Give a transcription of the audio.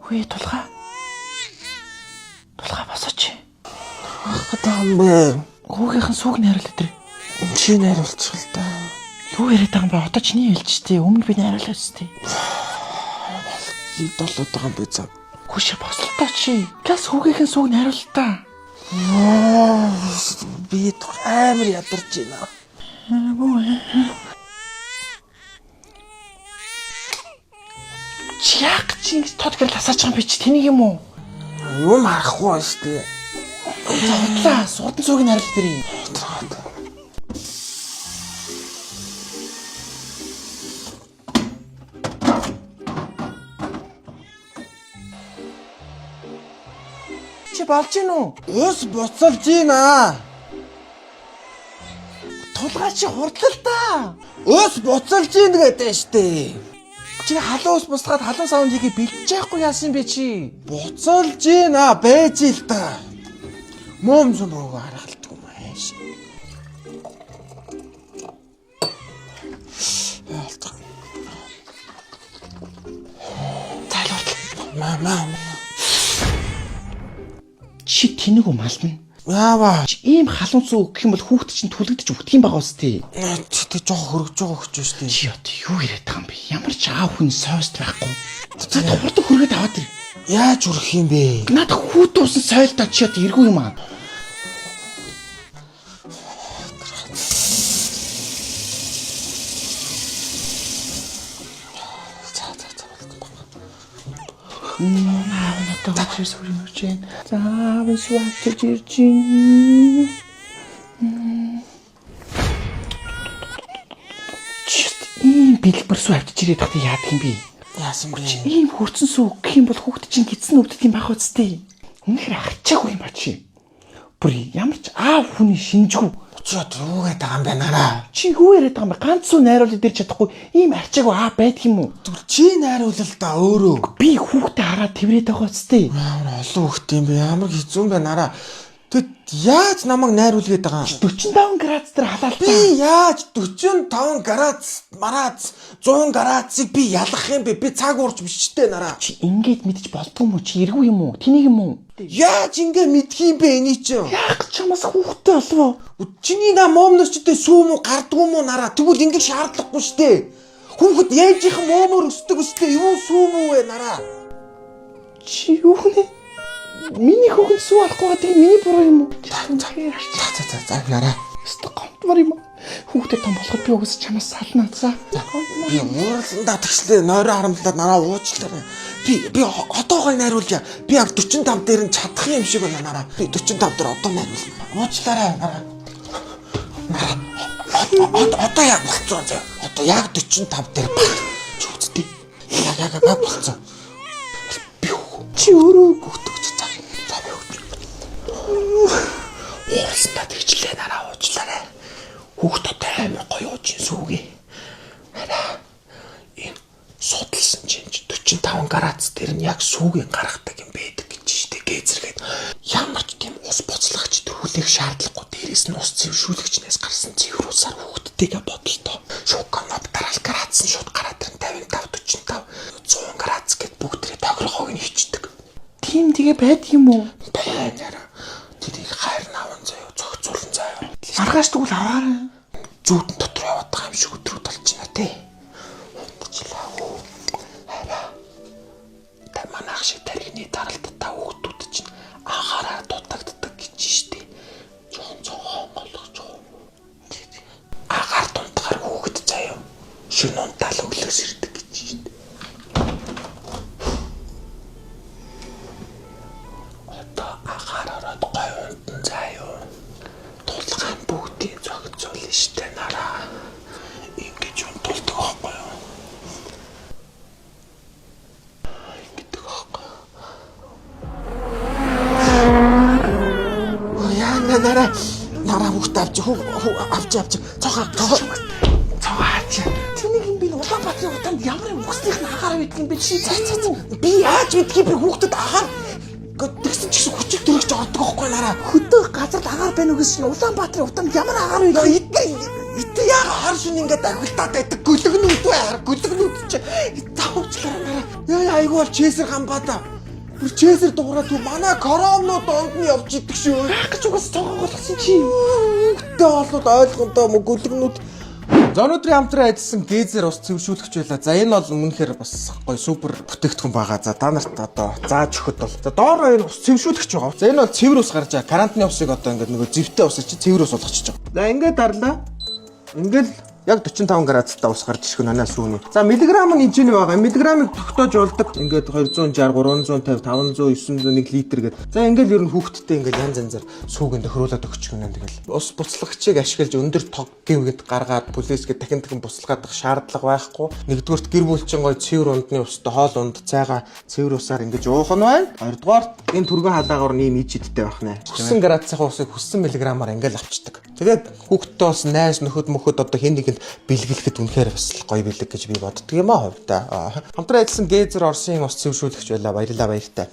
Хөөе тулгаа. Тулгаа босооч. Хатаамбэ. Хүүгийнхэн сүг найруулж өдрөө. Чи найруулчих л да. Юу яриад байгаа юм бэ? Одоо чиний хэлжтэй. Өмнө би найруулаад өстэй. Долоод байгаа юм бэ цаа. Хүшээ бослоо чи. Газ хүүгийнхэн сүг найруулж та. Би амар ядарч байна. Чи яг чи ингэж тод гэрэл асаач байгаа юм би чи тэнийг юм уу? Юм харахгүй байна шүү дээ. Зодлаа. Судан сүг найруулж дэрээ. Чи болж гин үү? Ус буцалж байна. Тулгаа чи хурдлаа та. Ус буцалж байна гэдэг шүү дээ. Чи халуун ус бусгаад халуун саундыг бэлдэж яахгүй яасан бэ чи? Буцалж байна байж л та. Мом зам руу харгалдаг юм ааш. Мама. Чи тэнэг үү мална? Яава. Чи ийм халуун цуу гэх юм бол хүүхд чинь түлэгдэж өгдөг юм байгаа үстэй. Тэ жоох хөргөж байгаа хөч шүү дээ. Чи одоо юу яриад байгаа юм бэ? Ямар ч аав хүн сойст байхгүй. За хурдан хөргөд аваад ир. Яаж үрэх юм бэ? Наад хүүт уусан сойлдоо чи одоо эргүү юм аа. Одоо хөөс үргэлж чинь. Заавал суучиж иржин. Ийм бэлбэр суу авчиж ирээд тахта яадаг юм бэ? Яасан бэ? Ийм хөрцөн сүү гэх юм бол хүүхд чинь гидсэн өвдөд юм байх үстэй. Үнэхээр ачаагүй юм ба чи. Бүр ямар ч аав хүний шинжгүй. Чи одоо юу гэдэг байгаа юм бэ нараа? Чи юу яриад байгаа юм бэ? Ганц сүү найруулж идэрч чадахгүй ийм ачаагүй аав байдаг юм уу? Чи найруулал та өөрөө. Би хүүхдээ хараад тэврээд байгаа үстэй. Ямар олон хүүхд юм бэ? Ямар хэцүү юм бэ нараа? Тэд яаж намайг найруулгээд байгаа юм? 45 градус дээр халаалтаа. Би яаж 45 градус марац 100 градусыг би ялгах юм бэ? Би цаг уурч биш ч дээ нараа. Чи ингээд мэдчих болдгоо юм уу? Чи эргүү юм уу? Тэнийг юм уу? Яаж ингэ мэдх юм бэ эний чинь? Яг чамаас хүүхдтэй болов. Чиний на момноос ч дээ сүү мө гардгүй мө нараа. Тэгвэл ингэ шаардлагагүй шүү дээ. Хүүхэд ээжийнхэн момоор өсдөг өстэй юу сүү мө вэ нараа? Чи юу нэ? Миний хүүхэд сүү арахгүй гэдэг миний буруу юм уу? За нараа. Өстө гомдмор юм уу? Хүүхдэд том болоход би угсаж чамаас сална за. Би уурландаа тэгшлээ нойроо харамтлаад нараа уучлаарай. Би одоогоо найруулъя. Би яг 45 дээр нь чадах юм шиг байна нараа. Би 45 дээр одоо найруулна. Уучлаарай нараа. Одоо яг болцоо заа. Одоо яг 45 дээр чи үзтий. Яг болцоо. Би чи өөрөө гүтгч цаа. За би өгч. Уурландаа тэгчлээ нараа уучлаарай. Хүүхдүүд амар гоё уучин сүүгээ. Хараа. Энэ судалсан чинь 45 градус дээр нь яг сүүгийн гаргадаг юм байдаг гэж штэ гээзэргээд. Ямар ч тийм ус буцлагч төрүүлэх шаардлагагүй дээрээс нь ус цэвэршүүлэгчнээс гарсан цэврүүсаар хүүхдтэйгээ бодолтой. Шоконоб дараал градус нь шууд гараад ирэн 55 45 100 градус гэд бүгдрээ тохирохоог нь хичдэг. Тийм тэгээ байдаг юм уу? Байна. Тэрийг хайр наван заяа зохицуулан заяа. Маргааш тэгвэл аваарай. Зүүдэн дотор яваад байгаа юм шиг өдрүүд болж байна те. Унтчихлаа. Хараа. Та манайх шиг тархины даралттай хүүхдүүд чинь анхаараа дутагддаг гэж штэ. Жохон голгож байгаа. Агаар дунтахаар хүүхэд заяа. Шин унтаал өглөөс ирдэг гэж штэ. Одоо агаар ороод гой унтан заяа. Тулгаан бүгдийг зохицуулна штэ нараа. Ингэж унтулдаг аахгүй юу? Ингэдэг аахгүй. Яа нараа хүүхд авч цогоо Цогооч. Тэнийг юм би Улаанбаатарын утанд ямар юм өгснийх нь агаараа мэдэх юм бэ чи? би яаж мэдхий би хүүхдэд агаар тэгсэн ч гэсэн хүчиг байгаа нараа. Хөдөө газар агаар байна уу гэсэн Улаанбаатарын утанд ямар агаар вэ? Итэ яга хар шин ингээд агуултаад байдаг гөлгнүүд бай. Гөлгнүүд чи тавчлаа нараа. Яа айгу бол чесэр гамбаа. Бүр чесэр дуурай түр манай коромнууд донд нь явж идэг шүү. Гэж угаас цогоо болгосон чи. Тэ олоод ойлгондоо мө гөлгнүүд. За өнөөдрийн хамтран ажилласан Гейзер ус цэвэршүүлэгч байлаа. За энэ бол үнэхээр бас гоё супер бүтээгдэхүүн байгаа. За та нарт одоо зааж өгөхөд бол. За доор энэ ус цэвэршүүлэгч байгаа. За энэ бол цэвэр ус гарч байгаа. Карантины усыг одоо ингээд нөгөө зэвтэй ус чи цэвэр ус болгочихж байгаа. За ингээд дарлаа. Ингээл яг 45 градустай ус гарч ирэх нь анаа сүүний. За миллиграм нь хэмжээний байгаа. Миллиграмыг тогтоож болдог. Ингээд 260, 350, 500, 900, 1 литр гэдэг. За ингээл ер нь хүүхдтэй ингээл янз янзаар сүүгэнд төхрүүлээд өгчих юм тэгэл. Ус буцлагчийг ашиглаж өндөр тог гівгэд гаргаад полисгээд дахин буцалгаадах шаардлага байхгүй. Нэгдүгürt гэр бүлчин гой цэвэр ундны устай хоол унд цайгаа цэвэр усаар ингэж уух нь байна. Хоёрдугаар энэ түргэн халаагаар нэм ичидтэй байх нэ. Хүссэн градусынхаа усыг хүссэн миллиграмаар ингээл авчдаг. Тэгээд хүүхдтэй бас найз нөхөд мөхөд одоо хэн нэгэнд бэлгэлэхэд үнэхээр бас гоё бэлэг гэж би боддөг юм аа хувьдаа. Хамтран ажилласан Гейзер Орсын ус цэвэршүүлэгч байлаа. Баярлалаа баяртай.